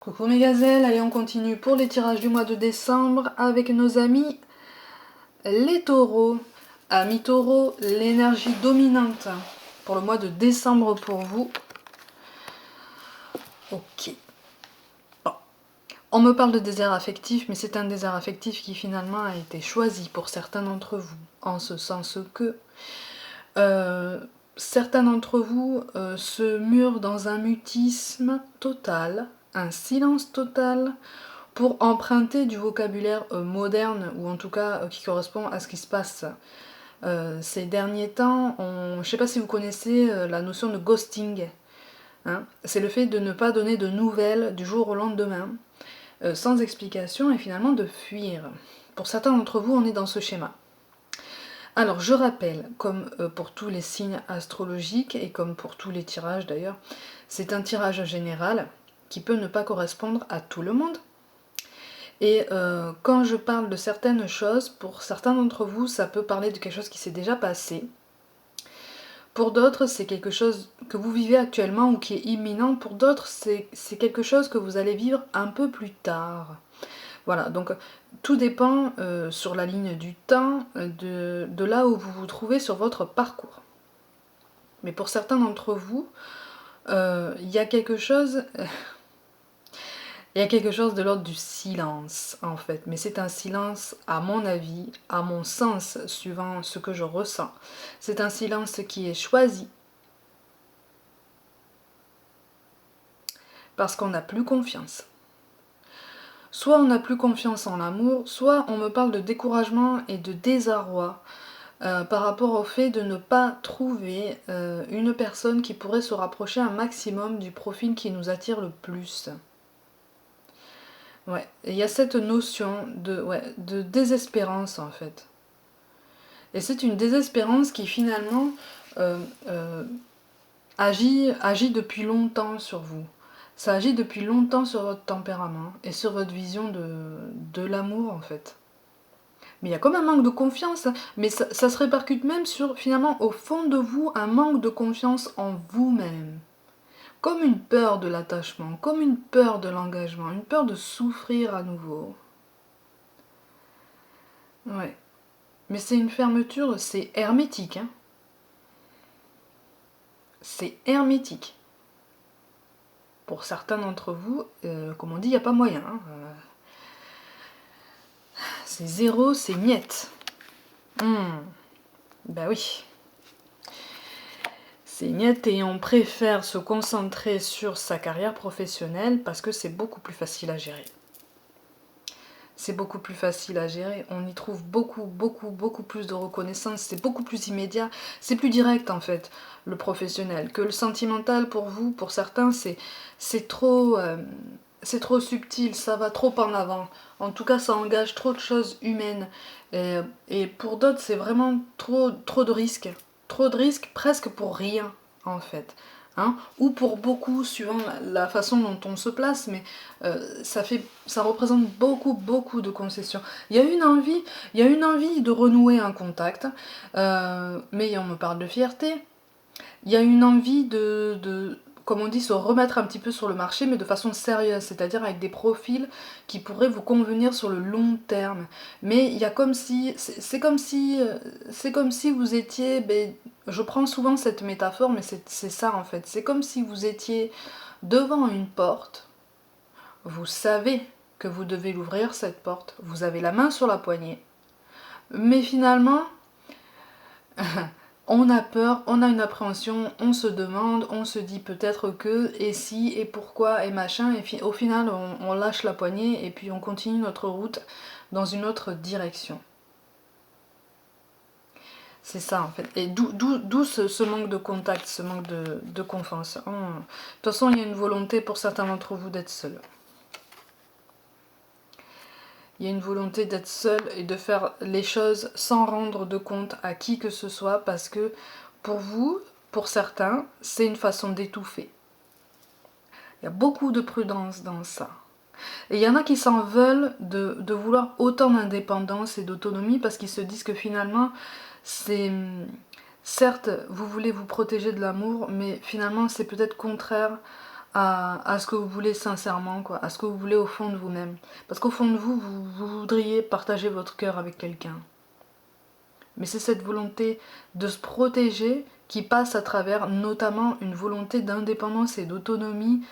Coucou mes gazelles, allez on continue pour les tirages du mois de décembre avec nos amis les taureaux. Amis taureaux, l'énergie dominante pour le mois de décembre pour vous. Ok. Bon. On me parle de désert affectif, mais c'est un désert affectif qui finalement a été choisi pour certains d'entre vous. En ce sens que certains d'entre vous se murent dans un mutisme total, un silence total, pour emprunter du vocabulaire moderne, ou en tout cas qui correspond à ce qui se passe ces derniers temps. Je ne sais pas si vous connaissez la notion de ghosting. Hein. C'est le fait de ne pas donner de nouvelles du jour au lendemain, sans explication, et finalement de fuir. Pour certains d'entre vous, on est dans ce schéma. Alors je rappelle, comme pour tous les signes astrologiques, et comme pour tous les tirages d'ailleurs, c'est un tirage général qui peut ne pas correspondre à tout le monde. Et quand je parle de certaines choses, pour certains d'entre vous, ça peut parler de quelque chose qui s'est déjà passé. Pour d'autres, c'est quelque chose que vous vivez actuellement ou qui est imminent. Pour d'autres, c'est quelque chose que vous allez vivre un peu plus tard. Voilà, donc tout dépend sur la ligne du temps de là où vous vous trouvez sur votre parcours. Mais pour certains d'entre vous, il y a quelque chose... Il y a quelque chose de l'ordre du silence, en fait. Mais c'est un silence, à mon avis, à mon sens, suivant ce que je ressens. C'est un silence qui est choisi. Parce qu'on n'a plus confiance. Soit on n'a plus confiance en l'amour, soit on me parle de découragement et de désarroi par rapport au fait de ne pas trouver une personne qui pourrait se rapprocher un maximum du profil qui nous attire le plus. Ouais, il y a cette notion de désespérance en fait. Et c'est une désespérance qui finalement agit depuis longtemps sur vous. Ça agit depuis longtemps sur votre tempérament et sur votre vision de l'amour en fait. Mais il y a comme un manque de confiance, mais ça se répercute même sur finalement au fond de vous un manque de confiance en vous-même. Comme une peur de l'attachement, comme une peur de l'engagement, une peur de souffrir à nouveau. Ouais. Mais c'est une fermeture, c'est hermétique. Hein. C'est hermétique. Pour certains d'entre vous, comme on dit, il n'y a pas moyen. Hein. C'est zéro, c'est miette. Bah oui. C'est miette et on préfère se concentrer sur sa carrière professionnelle parce que c'est beaucoup plus facile à gérer. C'est beaucoup plus facile à gérer, on y trouve beaucoup plus de reconnaissance, c'est beaucoup plus immédiat, c'est plus direct en fait, le professionnel, que le sentimental pour vous, pour certains, c'est trop subtil, ça va trop en avant, en tout cas ça engage trop de choses humaines, et pour d'autres c'est vraiment trop de risques presque pour rien en fait. Hein, ou pour beaucoup, suivant la façon dont on se place, mais ça représente beaucoup de concessions. Il y a une envie de renouer un contact, mais on me parle de fierté. Il y a une envie comme on dit, se remettre un petit peu sur le marché, mais de façon sérieuse, c'est-à-dire avec des profils qui pourraient vous convenir sur le long terme. Mais il y a comme si, c'est comme si vous étiez, je prends souvent cette métaphore, mais c'est ça en fait, c'est comme si vous étiez devant une porte, vous savez que vous devez l'ouvrir cette porte, vous avez la main sur la poignée, mais finalement... On a peur, on a une appréhension, on se demande, on se dit peut-être que, et si, et pourquoi, et machin, et au final on lâche la poignée et puis on continue notre route dans une autre direction. C'est ça en fait. Et d'où ce manque de contact, ce manque de confiance. De toute façon, il y a une volonté pour certains d'entre vous d'être seuls. Il y a une volonté d'être seul et de faire les choses sans rendre de compte à qui que ce soit parce que pour vous, pour certains, c'est une façon d'étouffer. Il y a beaucoup de prudence dans ça. Et il y en a qui s'en veulent de vouloir autant d'indépendance et d'autonomie parce qu'ils se disent que finalement, c'est... Certes, vous voulez vous protéger de l'amour, mais finalement, c'est peut-être contraire à ce que vous voulez sincèrement, quoi, à ce que vous voulez au fond de vous-même. Parce qu'au fond de vous, vous voudriez partager votre cœur avec quelqu'un. Mais c'est cette volonté de se protéger qui passe à travers notamment une volonté d'indépendance et d'autonomie,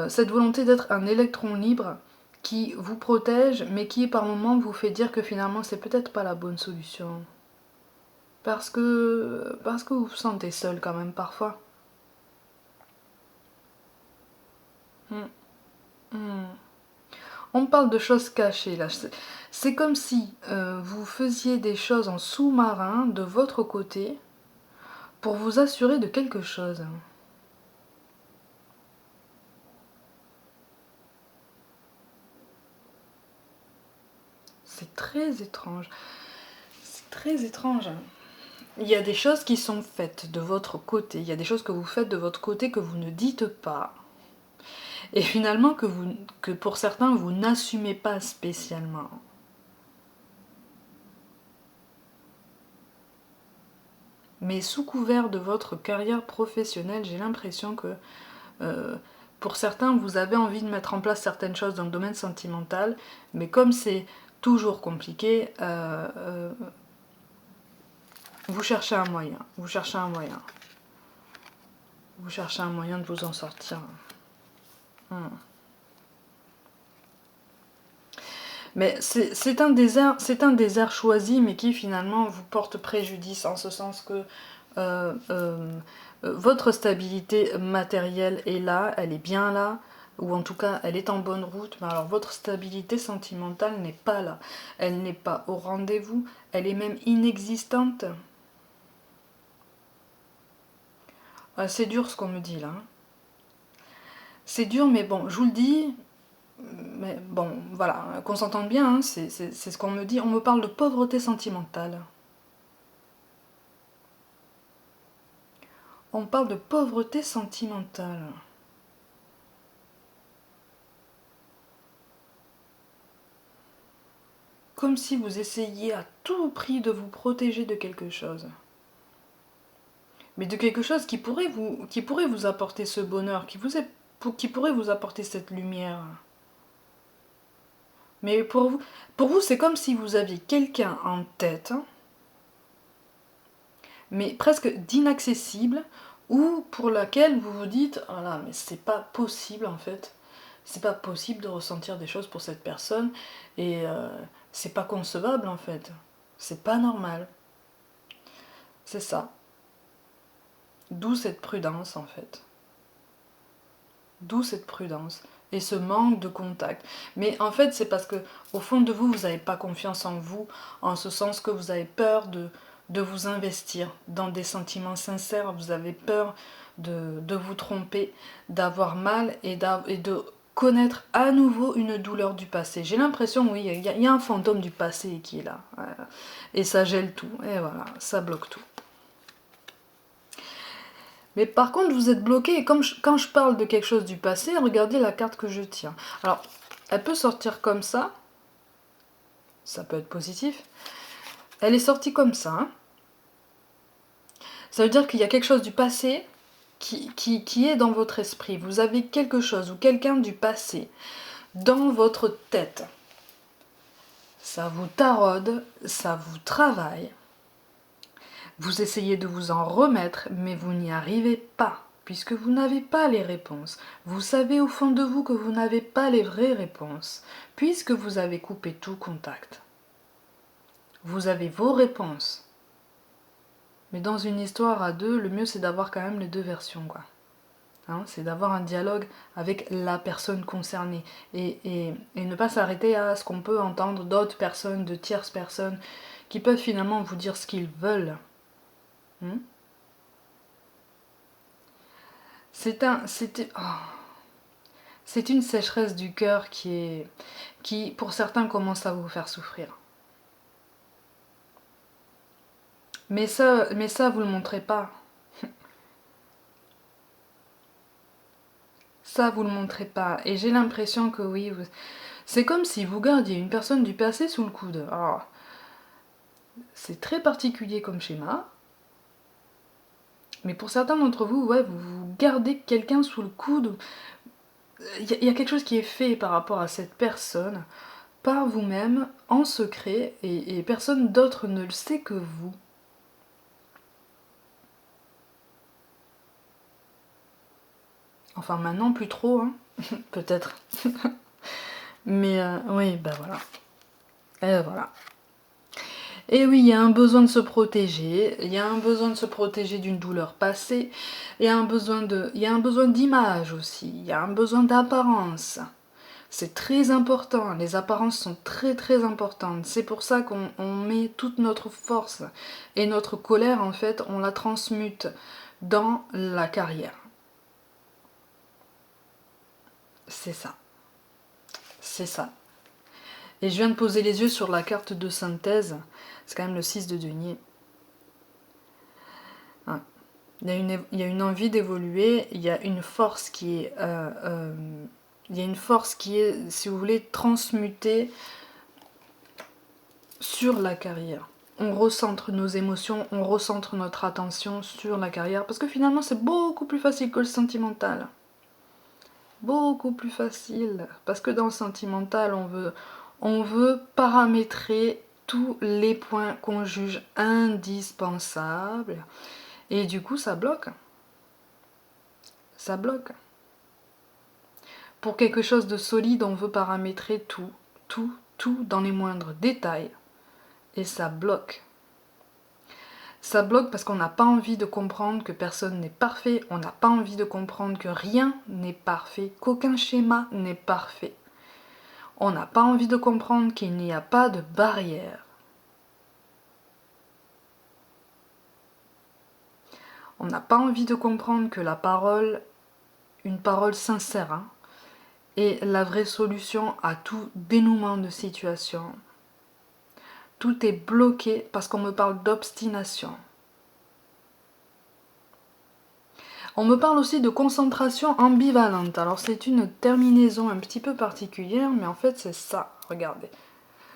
cette volonté d'être un électron libre qui vous protège, mais qui par moments vous fait dire que finalement c'est peut-être pas la bonne solution. Parce que vous vous sentez seul quand même parfois. Mm. Mm. On parle de choses cachées là. C'est comme si vous faisiez des choses en sous-marin de votre côté pour vous assurer de quelque chose. C'est très étrange. C'est très étrange. Il y a des choses qui sont faites de votre côté. Il y a des choses que vous faites de votre côté que vous ne dites pas. Et finalement que pour certains, vous n'assumez pas spécialement. Mais sous couvert de votre carrière professionnelle, j'ai l'impression que pour certains, vous avez envie de mettre en place certaines choses dans le domaine sentimental, mais comme c'est toujours compliqué, vous cherchez un moyen. Vous cherchez un moyen. Vous cherchez un moyen de vous en sortir. Mais c'est un désert choisi, mais qui finalement vous porte préjudice, en ce sens que euh, euh, votre stabilité matérielle est là, elle est bien là, ou en tout cas elle est en bonne route, mais alors votre stabilité sentimentale n'est pas là. Elle n'est pas au rendez-vous, elle est même inexistante. Ah, c'est dur ce qu'on me dit là. C'est dur, mais bon, je vous le dis, mais bon, voilà, qu'on s'entende bien, hein, c'est ce qu'on me dit. On me parle de pauvreté sentimentale. On parle de pauvreté sentimentale. Comme si vous essayiez à tout prix de vous protéger de quelque chose. Mais de quelque chose qui pourrait vous apporter ce bonheur, qui pourrait vous apporter cette lumière. Mais pour vous c'est comme si vous aviez quelqu'un en tête, mais presque d'inaccessible, ou pour laquelle vous vous dites, oh là, mais c'est pas possible en fait. C'est pas possible de ressentir des choses pour cette personne, et c'est pas concevable en fait. C'est pas normal. C'est ça. D'où cette prudence en fait. D'où cette prudence. Et ce manque de contact. Mais en fait, c'est parce que au fond de vous, vous n'avez pas confiance en vous, en ce sens que vous avez peur de vous investir dans des sentiments sincères, vous avez peur de vous tromper, d'avoir mal et de connaître à nouveau une douleur du passé. J'ai l'impression, oui, il y a un fantôme du passé qui est là. Et ça gèle tout. Et voilà, ça bloque tout. Mais par contre, vous êtes bloqué, et quand je parle de quelque chose du passé, regardez la carte que je tiens. Alors, elle peut sortir comme ça peut être positif. Elle est sortie comme ça. Hein. Ça veut dire qu'il y a quelque chose du passé qui est dans votre esprit. Vous avez quelque chose ou quelqu'un du passé dans votre tête. Ça vous taraude, ça vous travaille. Vous essayez de vous en remettre, mais vous n'y arrivez pas, puisque vous n'avez pas les réponses. Vous savez au fond de vous que vous n'avez pas les vraies réponses, puisque vous avez coupé tout contact. Vous avez vos réponses. Mais dans une histoire à deux, le mieux c'est d'avoir quand même les deux versions, quoi. Hein, c'est d'avoir un dialogue avec la personne concernée et ne pas s'arrêter à ce qu'on peut entendre d'autres personnes, de tierces personnes, qui peuvent finalement vous dire ce qu'ils veulent. C'est une sécheresse du cœur qui, pour certains, commence à vous faire souffrir. Mais ça, vous le montrez pas. Ça, vous le montrez pas. Et j'ai l'impression que oui, c'est comme si vous gardiez une personne du passé sous le coude. Alors, c'est très particulier comme schéma. Mais pour certains d'entre vous, ouais, vous gardez quelqu'un sous le coude. Il y a quelque chose qui est fait par rapport à cette personne, par vous-même, en secret, et personne d'autre ne le sait que vous. Enfin maintenant plus trop, hein. Peut-être. Mais oui, bah voilà. Et voilà. Et oui, il y a un besoin de se protéger, il y a un besoin de se protéger d'une douleur passée, il y a un besoin d'image aussi, il y a un besoin d'apparence. C'est très important, les apparences sont très très importantes. C'est pour ça qu'on met toute notre force et notre colère, en fait, on la transmute dans la carrière. C'est ça. C'est ça. Et je viens de poser les yeux sur la carte de synthèse. C'est quand même le 6 de denier. Ah. Il y a une envie d'évoluer, il y a une force qui est... il y a une force qui est, si vous voulez, transmutée sur la carrière. On recentre nos émotions, on recentre notre attention sur la carrière, parce que finalement c'est beaucoup plus facile que le sentimental. Beaucoup plus facile, parce que dans le sentimental, on veut paramétrer tous les points qu'on juge indispensables, et du coup ça bloque. Ça bloque. Pour quelque chose de solide, on veut paramétrer tout dans les moindres détails, et ça bloque. Ça bloque parce qu'on n'a pas envie de comprendre que personne n'est parfait, on n'a pas envie de comprendre que rien n'est parfait, qu'aucun schéma n'est parfait. On n'a pas envie de comprendre qu'il n'y a pas de barrière. On n'a pas envie de comprendre que la parole, une parole sincère, hein, est la vraie solution à tout dénouement de situation. Tout est bloqué parce qu'on me parle d'obstination. On me parle aussi de concentration ambivalente. Alors c'est une terminaison un petit peu particulière, mais en fait c'est ça, regardez.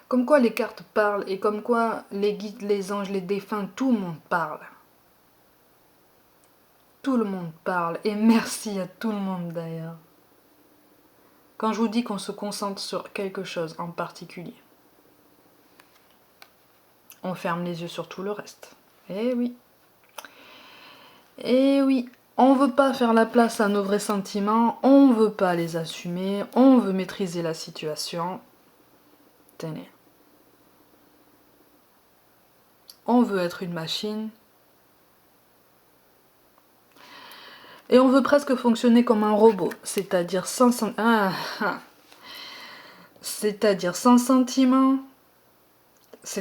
Comme quoi les cartes parlent et comme quoi les guides, les anges, les défunts, tout le monde parle. Tout le monde parle et merci à tout le monde d'ailleurs. Quand je vous dis qu'on se concentre sur quelque chose en particulier, on ferme les yeux sur tout le reste. Eh oui. Eh oui. On veut pas faire la place à nos vrais sentiments, on veut pas les assumer, on veut maîtriser la situation. Tenez. On veut être une machine. Et on veut presque fonctionner comme un robot, c'est-à-dire sans sentiment. C'est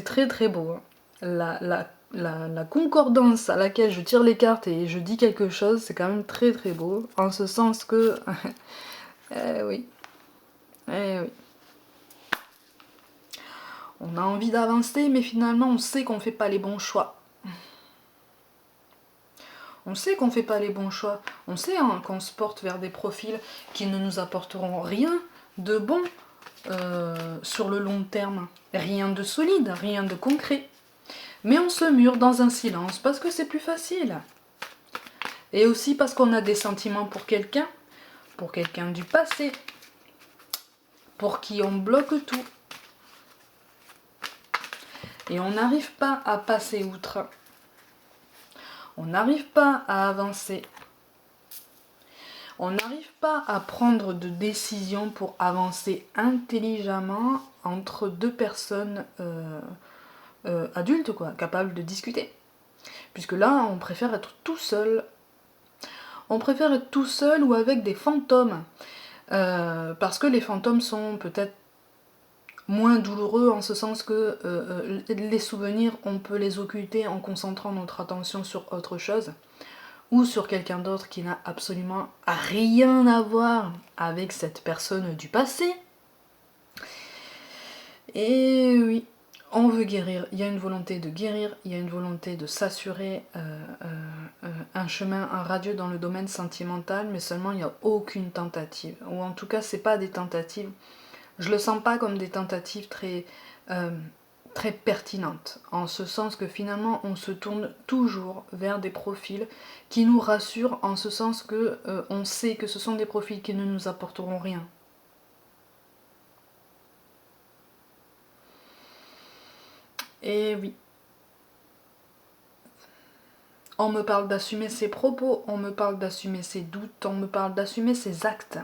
très très beau. Hein. La concordance à laquelle je tire les cartes et je dis quelque chose, c'est quand même très très beau, en ce sens que... eh oui. Eh oui. On a envie d'avancer, mais finalement on sait qu'on ne fait pas les bons choix. On sait qu'on ne fait pas les bons choix. On sait hein, qu'on se porte vers des profils qui ne nous apporteront rien de bon sur le long terme. Rien de solide, rien de concret. Mais on se mure dans un silence parce que c'est plus facile. Et aussi parce qu'on a des sentiments pour quelqu'un du passé, pour qui on bloque tout. Et on n'arrive pas à passer outre. On n'arrive pas à avancer. On n'arrive pas à prendre de décision pour avancer intelligemment entre deux personnes adultes, quoi, capables de discuter. Puisque là, on préfère être tout seul. On préfère être tout seul ou avec des fantômes. Parce que les fantômes sont peut-être moins douloureux en ce sens que les souvenirs, on peut les occulter en concentrant notre attention sur autre chose. Ou sur quelqu'un d'autre qui n'a absolument rien à voir avec cette personne du passé. Et oui, on veut guérir, il y a une volonté de guérir, il y a une volonté de s'assurer un chemin, un radieux dans le domaine sentimental, mais seulement il n'y a aucune tentative. Ou en tout cas, c'est pas des tentatives, je le sens pas comme des tentatives très très pertinente, en ce sens que finalement on se tourne toujours vers des profils qui nous rassurent, en ce sens que on sait que ce sont des profils qui ne nous apporteront rien. Et oui. On me parle d'assumer ses propos, on me parle d'assumer ses doutes, on me parle d'assumer ses actes,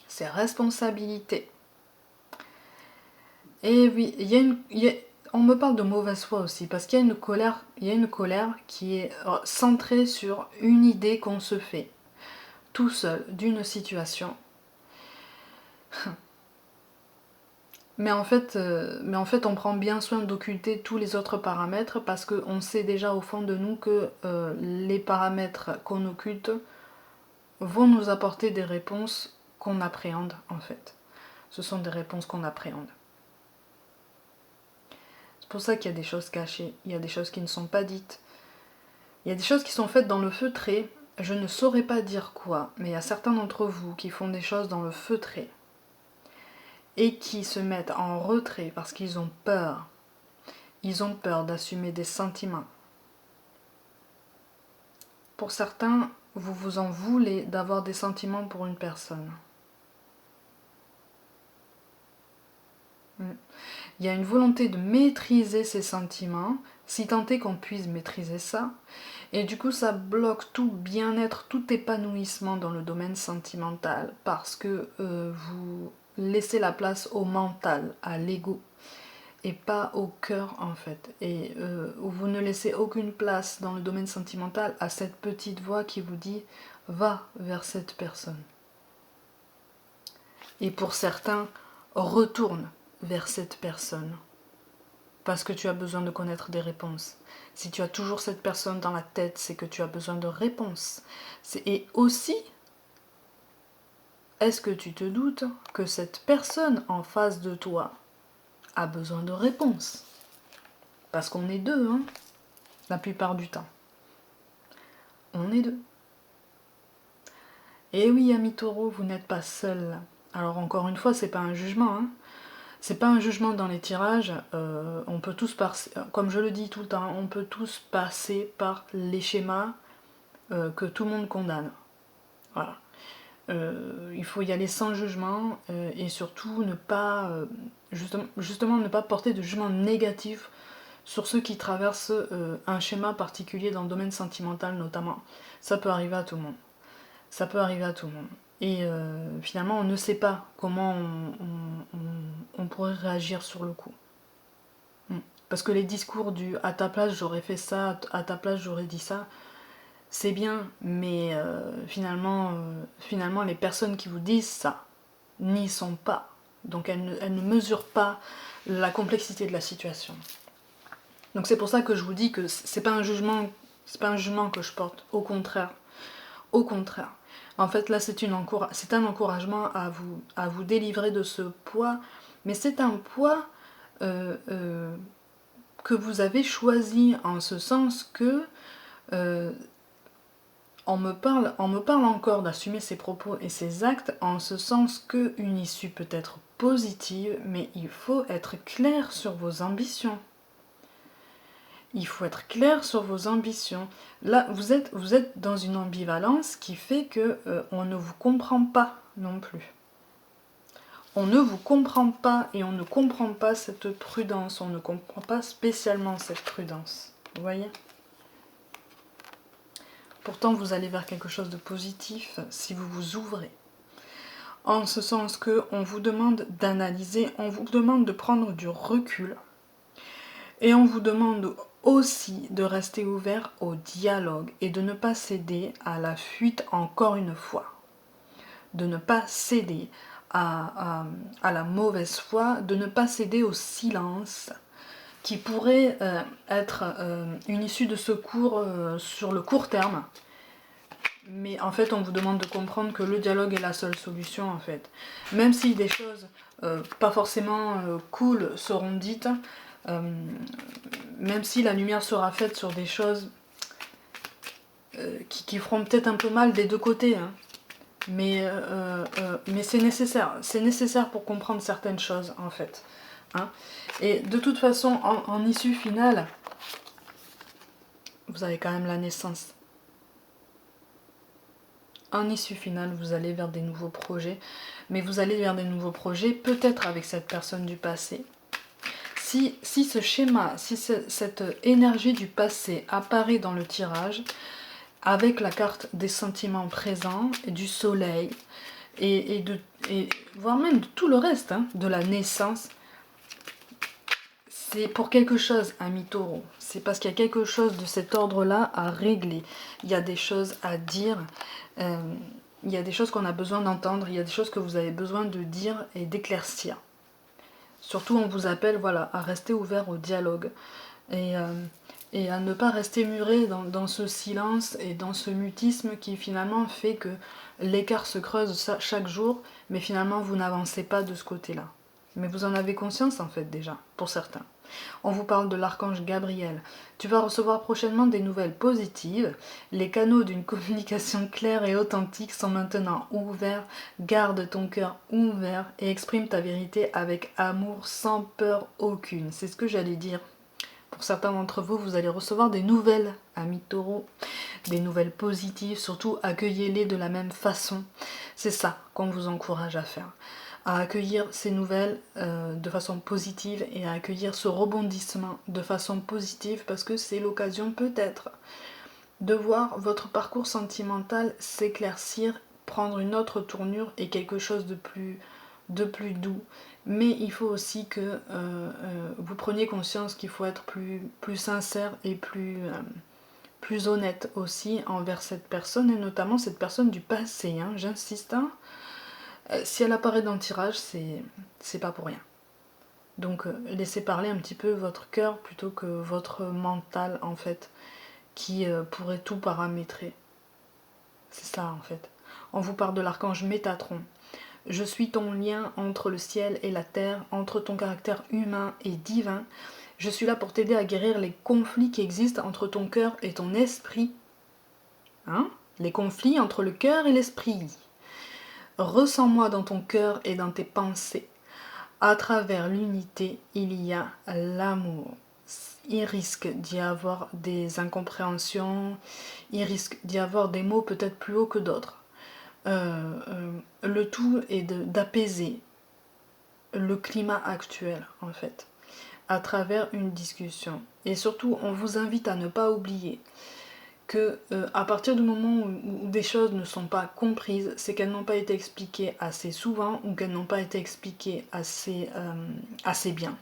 ses responsabilités. Et oui, on me parle de mauvaise foi aussi, parce qu'il y a une colère qui est centrée sur une idée qu'on se fait, tout seul, d'une situation. Mais en fait, on prend bien soin d'occulter tous les autres paramètres parce qu'on sait déjà au fond de nous que les paramètres qu'on occulte vont nous apporter des réponses qu'on appréhende en fait. Ce sont des réponses qu'on appréhende. C'est pour ça qu'il y a des choses cachées, il y a des choses qui ne sont pas dites. Il y a des choses qui sont faites dans le feutré, je ne saurais pas dire quoi, mais il y a certains d'entre vous qui font des choses dans le feutré et qui se mettent en retrait parce qu'ils ont peur. Ils ont peur d'assumer des sentiments. Pour certains, vous vous en voulez d'avoir des sentiments pour une personne. Il y a une volonté de maîtriser ces sentiments, si tant est qu'on puisse maîtriser ça, et du coup ça bloque tout bien-être, tout épanouissement dans le domaine sentimental, parce que vous laissez la place au mental, à l'ego, et pas au cœur en fait. Et vous ne laissez aucune place dans le domaine sentimental à cette petite voix qui vous dit « va vers cette personne ». Et pour certains, retourne vers cette personne. Parce que tu as besoin de connaître des réponses. Si tu as toujours cette personne dans la tête, c'est que tu as besoin de réponses. Et aussi, est-ce que tu te doutes que cette personne en face de toi a besoin de réponses? Parce qu'on est deux, hein, la plupart du temps. On est deux. Et oui, ami taureau, vous n'êtes pas seul. Alors encore une fois, c'est pas un jugement, hein. C'est pas un jugement dans les tirages, on peut tous passer, comme je le dis tout le temps, on peut tous passer par les schémas que tout le monde condamne. Voilà. Il faut y aller sans jugement et surtout ne pas, justement ne pas porter de jugement négatif sur ceux qui traversent un schéma particulier dans le domaine sentimental notamment. Ça peut arriver à tout le monde. Ça peut arriver à tout le monde. Et finalement, on ne sait pas comment on pourrait réagir sur le coup. Parce que les discours du « à ta place j'aurais fait ça, à ta place j'aurais dit ça », c'est bien, mais finalement, les personnes qui vous disent ça n'y sont pas. Donc elles ne mesurent pas la complexité de la situation. Donc c'est pour ça que je vous dis que c'est pas un jugement que je porte, au contraire. Au contraire. En fait, là, c'est un encouragement à vous délivrer de ce poids, mais c'est un poids que vous avez choisi en ce sens que on me parle encore d'assumer ses propos et ses actes en ce sens qu'une issue peut être positive, mais il faut être clair sur vos ambitions. Il faut être clair sur vos ambitions. Là, vous êtes dans une ambivalence qui fait que on ne vous comprend pas non plus. On ne vous comprend pas et on ne comprend pas cette prudence. On ne comprend pas spécialement cette prudence. Vous voyez ? Pourtant, vous allez vers quelque chose de positif si vous vous ouvrez. En ce sens qu'on vous demande d'analyser, on vous demande de prendre du recul. Et on vous demande aussi de rester ouvert au dialogue et de ne pas céder à la fuite encore une fois. De ne pas céder à la mauvaise foi, de ne pas céder au silence qui pourrait être une issue de secours sur le court terme. Mais en fait, on vous demande de comprendre que le dialogue est la seule solution en fait. Même si des choses pas forcément cool seront dites, même si la lumière sera faite sur des choses qui feront peut-être un peu mal des deux côtés, hein. Mais c'est nécessaire pour comprendre certaines choses en fait. Hein. Et de toute façon, en issue finale, vous avez quand même la naissance. En issue finale, vous allez vers des nouveaux projets. Mais vous allez vers des nouveaux projets, peut-être avec cette personne du passé. Si ce schéma, si cette énergie du passé apparaît dans le tirage, avec la carte des sentiments présents, et du soleil, et voire même de tout le reste, hein, de la naissance, c'est pour quelque chose, ami Taureau. C'est parce qu'il y a quelque chose de cet ordre-là à régler. Il y a des choses à dire, il y a des choses qu'on a besoin d'entendre, il y a des choses que vous avez besoin de dire et d'éclaircir. Surtout, on vous appelle, voilà, à rester ouvert au dialogue et à ne pas rester muré dans ce silence et dans ce mutisme qui finalement fait que l'écart se creuse chaque jour, mais finalement vous n'avancez pas de ce côté-là. Mais vous en avez conscience en fait déjà, pour certains. On vous parle de l'archange Gabriel. Tu vas recevoir prochainement des nouvelles positives. Les canaux d'une communication claire et authentique sont maintenant ouverts. Garde ton cœur ouvert et exprime ta vérité avec amour, sans peur aucune. C'est ce que j'allais dire. Pour certains d'entre vous, vous allez recevoir des nouvelles, amis Taureau, des nouvelles positives. Surtout, accueillez-les de la même façon. C'est ça qu'on vous encourage à faire. À accueillir ces nouvelles de façon positive et à accueillir ce rebondissement de façon positive parce que c'est l'occasion peut-être de voir votre parcours sentimental s'éclaircir, prendre une autre tournure et quelque chose de plus doux. Mais il faut aussi que vous preniez conscience qu'il faut être plus sincère et plus honnête aussi envers cette personne et notamment cette personne du passé, hein, j'insiste, hein. Si elle apparaît dans le tirage, c'est pas pour rien. Donc laissez parler un petit peu votre cœur plutôt que votre mental en fait, qui pourrait tout paramétrer. C'est ça en fait. On vous parle de l'archange Métatron. Je suis ton lien entre le ciel et la terre, entre ton caractère humain et divin. Je suis là pour t'aider à guérir les conflits qui existent entre ton cœur et ton esprit. Hein? Les conflits entre le cœur et l'esprit. Ressens-moi dans ton cœur et dans tes pensées. À travers l'unité, il y a l'amour. Il risque d'y avoir des incompréhensions, il risque d'y avoir des mots peut-être plus hauts que d'autres. Le tout est d'apaiser le climat actuel, en fait, à travers une discussion. Et surtout, on vous invite à ne pas oublier que à partir du moment où des choses ne sont pas comprises, c'est qu'elles n'ont pas été expliquées assez souvent ou qu'elles n'ont pas été expliquées assez bien.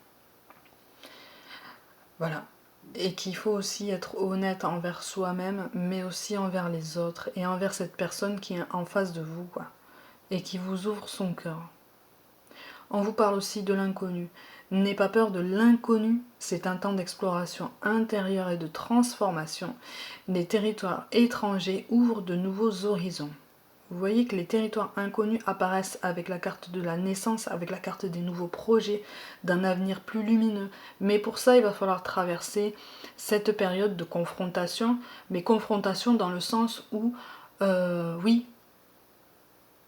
Voilà. Et qu'il faut aussi être honnête envers soi-même, mais aussi envers les autres et envers cette personne qui est en face de vous, quoi, et qui vous ouvre son cœur. On vous parle aussi de l'inconnu. N'aie pas peur de l'inconnu, c'est un temps d'exploration intérieure et de transformation. Les territoires étrangers ouvrent de nouveaux horizons. Vous voyez que les territoires inconnus apparaissent avec la carte de la naissance, avec la carte des nouveaux projets, d'un avenir plus lumineux. Mais pour ça, il va falloir traverser cette période de confrontation, mais confrontation dans le sens où, oui,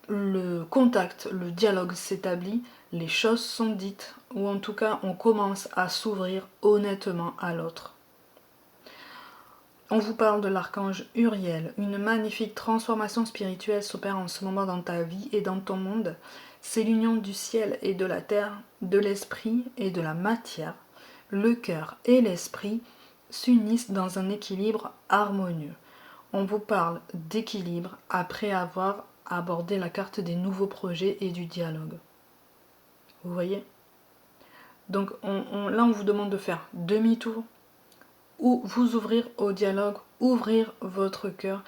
le contact, le dialogue s'établit, les choses sont dites, ou en tout cas on commence à s'ouvrir honnêtement à l'autre. On vous parle de l'archange Uriel. Une magnifique transformation spirituelle s'opère en ce moment dans ta vie et dans ton monde. C'est l'union du ciel et de la terre, de l'esprit et de la matière. Le cœur et l'esprit s'unissent dans un équilibre harmonieux. On vous parle d'équilibre après avoir abordé la carte des nouveaux projets et du dialogue. Vous voyez? Donc là, on vous demande de faire demi-tour, ou vous ouvrir au dialogue, ouvrir votre cœur,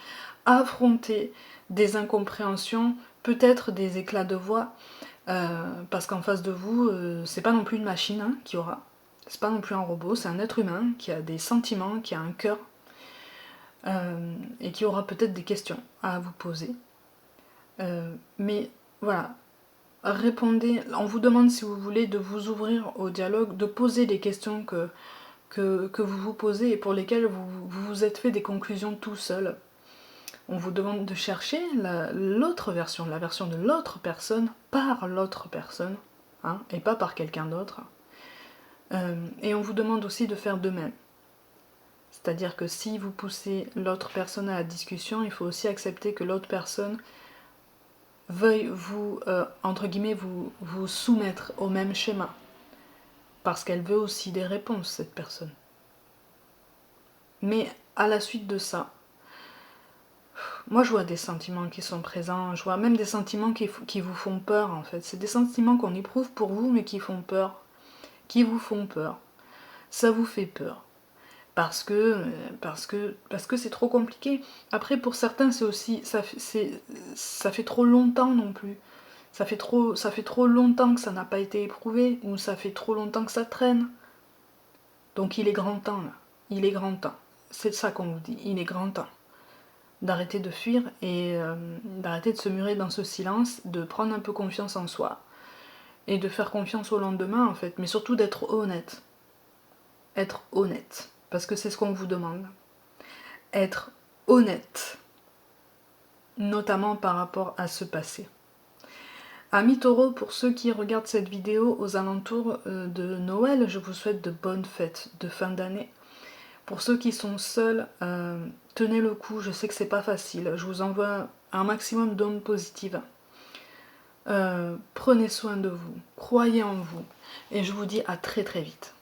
affronter des incompréhensions, peut-être des éclats de voix, parce qu'en face de vous, c'est pas non plus une machine hein, qui aura, c'est pas non plus un robot, c'est un être humain qui a des sentiments, qui a un cœur, et qui aura peut-être des questions à vous poser. Mais voilà, répondez, on vous demande si vous voulez de vous ouvrir au dialogue, de poser les questions que vous vous posez et pour lesquelles vous vous êtes fait des conclusions tout seul. On vous demande de chercher l'autre version, la version de l'autre personne par l'autre personne, hein, et pas par quelqu'un d'autre. Et on vous demande aussi de faire de même. C'est-à-dire que si vous poussez l'autre personne à la discussion, il faut aussi accepter que l'autre personne veuille vous, entre guillemets, vous soumettre au même schéma. Parce qu'elle veut aussi des réponses, cette personne. Mais à la suite de ça, moi je vois des sentiments qui sont présents, je vois même des sentiments qui vous font peur en fait. C'est des sentiments qu'on éprouve pour vous mais qui font peur, qui vous font peur. Ça vous fait peur. Parce que c'est trop compliqué. Après pour certains c'est aussi, ça fait trop longtemps non plus. Ça fait trop longtemps que ça n'a pas été éprouvé, ou ça fait trop longtemps que ça traîne. Donc il est grand temps là. Il est grand temps. C'est ça qu'on vous dit, il est grand temps d'arrêter de fuir et d'arrêter de se murer dans ce silence, de prendre un peu confiance en soi et de faire confiance au lendemain en fait, mais surtout d'être honnête. Être honnête, parce que c'est ce qu'on vous demande. Être honnête, notamment par rapport à ce passé. Amis taureaux, pour ceux qui regardent cette vidéo aux alentours de Noël, je vous souhaite de bonnes fêtes de fin d'année. Pour ceux qui sont seuls, tenez le coup, je sais que c'est pas facile. Je vous envoie un maximum d'ondes positives. Prenez soin de vous, croyez en vous, et je vous dis à très très vite.